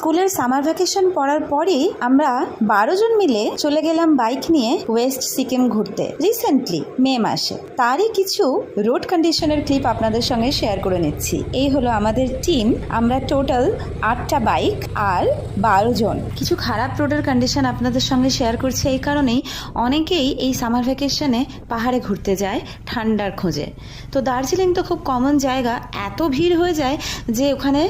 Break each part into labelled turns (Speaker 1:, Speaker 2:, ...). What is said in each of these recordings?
Speaker 1: স্কুলের summer vacation পড়ার পরেই আমরা 12 জন মিলে চলে গেলাম বাইক নিয়ে ওয়েস্ট সিকিম ঘুরতে রিসেন্টলি মে মাসে। তারই কিছু রোড কন্ডিশনের ক্লিপ আপনাদের সঙ্গে শেয়ার করে নিচ্ছি। এই হলো আমাদের টিম, আমরা টোটাল 8টা বাইক আর 12 জন। কিছু খারাপ রোডের কন্ডিশন আপনাদের সঙ্গে শেয়ার করছি এই কারণেই, অনেকেই এই সামার ভ্যাকেশনে পাহাড়ে ঘুরতে যায় ঠান্ডার খোঁজে। তো দার্জিলিং তো খুব কমন জায়গা, এত ভিড় হয়ে যায় যে ওখানে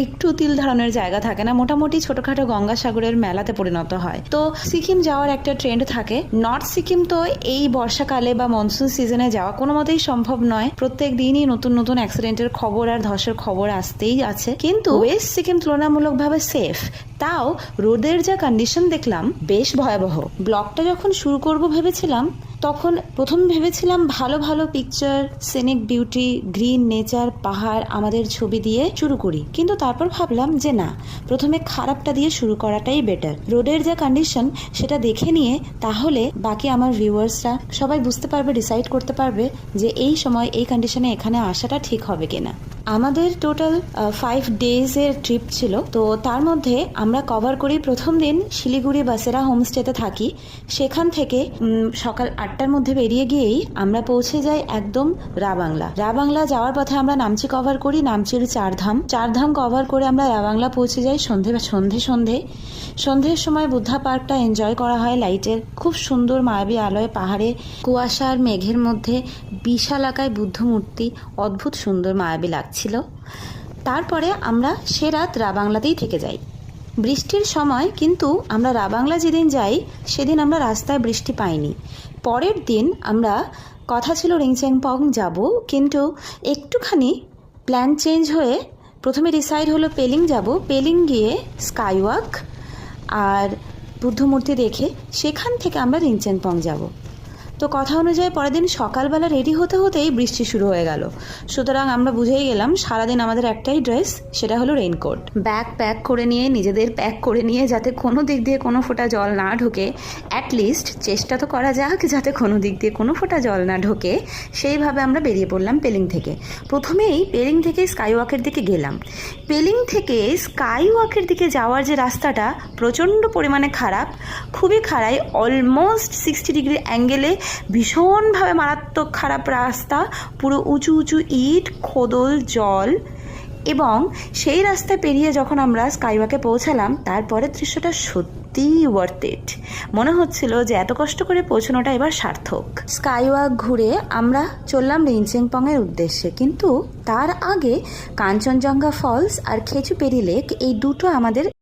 Speaker 1: একটু তিল ধারণের জায়গা থাকে না, মোটামুটি ছোটখাটো গঙ্গাসাগরের মেলাতে পরিণত হয়। তো সিকিম যাওয়ার একটা ট্রেন্ড থাকে। নর্থ সিকিম তো এই বর্ষাকালে বা মনসুন সিজনে যাওয়া কোনো মতেই সম্ভব নয়, প্রত্যেক দিনই নতুন নতুন অ্যাক্সিডেন্টের খবর আর ধসের খবর আসতেই আছে। কিন্তু ওয়েস্ট সিকিম তুলনামূলকভাবে সেফ, তাও রোডের যা কন্ডিশন দেখলাম বেশ ভয়াবহ। ব্লগটা যখন শুরু করব ভেবেছিলাম, তখন প্রথম ভেবেছিলাম ভালো ভালো picture, scenic beauty, green nature, পাহাড় আমাদের ছবি দিয়ে শুরু করি, কিন্তু তারপর ভাবলাম যে না, প্রথমে খারাপটা দিয়ে শুরু করাটাই বেটার। রোডের যা কন্ডিশন সেটা দেখে নিয়ে তাহলে বাকি আমার ভিউয়ার্সরা সবাই বুঝতে পারবে, ডিসাইড করতে পারবে যে এই সময় এই কন্ডিশনে এখানে আসাটা ঠিক হবে কিনা। আমাদের টোটাল 5 ডেজের ট্রিপ ছিল। তো তার মধ্যে আমরা কভার করি প্রথম দিন শিলিগুড়ি বাসেরা হোমস্টেতে থাকি। সেখান থেকে সকাল 8টার মধ্যে বেরিয়ে গিয়েই আমরা পৌঁছে যাই একদম রাবাংলা। রাবাংলা যাওয়ার পথে আমরা নামচি কভার করি, নামচির চারধাম কভার করে আমরা রাবাংলা পৌঁছে যাই সন্ধ্যের সময় বুদ্ধা পার্কটা এনজয় করা হয় লাইটের খুব সুন্দর মায়াবী আলোয়। পাহাড়ে কুয়াশা আর মেঘের মধ্যে বিশাল আকায় বুদ্ধ মূর্তি, অদ্ভুত সুন্দর মায়াবী লাগছিল। তারপরে আমরা সে রাত রাবাংলাতেই থেকে যাই বৃষ্টির সময়। কিন্তু আমরা রাবাংলা যেদিন যাই সেদিন আমরা রাস্তায় বৃষ্টি পাইনি। পরের দিন আমরা কথা ছিল রিংচেংপং যাব, কিন্তু একটুখানি প্ল্যান চেঞ্জ হয়ে প্রথমে ডিসাইড হলো পেলিং যাব। পেলিং গিয়ে স্কাই ওয়াক আর বুদ্ধমূর্তি দেখে সেখান থেকে আমরা রিংচেংপং যাব। তো কথা অনুযায়ী পরের দিন সকালবেলা রেডি হতে হতেই বৃষ্টি শুরু হয়ে গেল। সুতরাং আমরা বুঝেই গেলাম সারাদিন আমাদের একটাই ড্রেস, সেটা হলো রেইনকোট। ব্যাগ প্যাক করে নিয়ে, নিজেদের প্যাক করে নিয়ে, যাতে কোনো দিক দিয়ে কোনো ফোঁটা জল না ঢোকে, অ্যাটলিস্ট চেষ্টা তো করা যাক যাতে কোনো দিক দিয়ে কোনো ফোঁটা জল না ঢোকে, সেইভাবে আমরা বেরিয়ে পড়লাম পেলিং থেকে। প্রথমেই পেলিং থেকে স্কাই ওয়াকের দিকে গেলাম। পেলিং থেকে স্কাই ওয়াকের দিকে যাওয়ার যে রাস্তাটা প্রচণ্ড পরিমাণে খারাপ, খুবই খারাপ, অলমোস্ট 60 ডিগ্রি অ্যাঙ্গেলে, ভীষণভাবে মারাত্মক খারাপ রাস্তা, পুরো উঁচু উঁচু ইট, খোদল, জল। এবং সেই রাস্তায় পেরিয়ে যখন আমরা স্কাইওয়াকে পৌঁছালাম, তারপরের দৃশ্যটা সত্যিই ওয়ার্থ ইট। মনে হচ্ছিল যে এত কষ্ট করে পৌঁছানোটা এবার সার্থক। স্কাইওয়াক ঘুরে আমরা চললাম রিংচেংপংয়ের উদ্দেশ্যে, কিন্তু তার আগে কাঞ্চনজঙ্ঘা ফলস আর খেচুপেরি লেক, এই দুটো আমাদের